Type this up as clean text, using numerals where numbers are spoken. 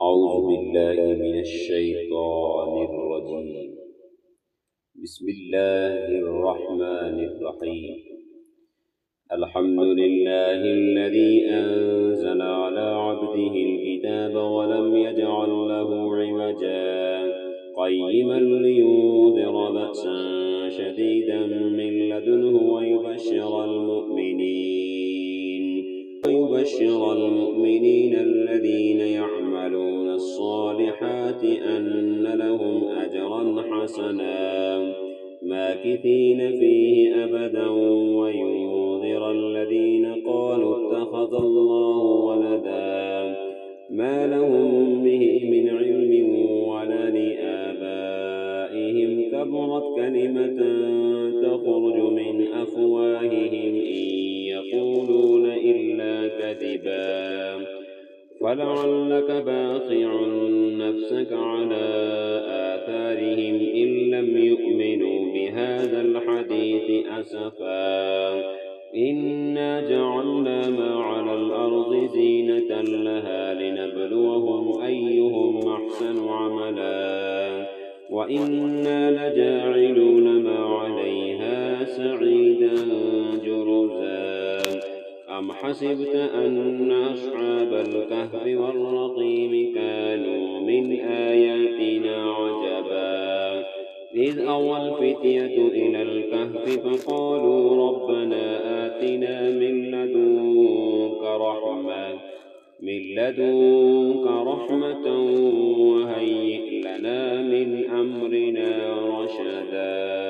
أعوذ بالله من الشيطان الرجيم. بسم الله الرحمن الرحيم. الحمد لله الذي أنزل على عبده الكتاب ولم يجعل له عوجا قيما لينذر بأسا شديدا من لدنه ويبشر المؤمنين الذين يعملون الصالحات أن لهم أجرا حسنا ماكثين فيه أبدا وينذر الذين قالوا اتخذ الله ولدا ما لهم به من علم ولا لآبائهم كبرت كلمة تخرج من أفواههم إن يقولون إلا كذبا فلعلك باخع نفسك على آثارهم إن لم يؤمنوا بهذا الحديث أسفا إنا جعلنا ما على الأرض زينة لها لنبلوهم أيهم أحسن عملا وإنا لجاعلون ما عليها سعيدا جرزا أم حسبت أن أصحاب الكهف والرقيم كانوا من آياتنا عجبا إذ أوى الفتية إلى الكهف فقالوا ربنا آتنا من لدنك رحمة وهيئ لنا من أمرنا رشدا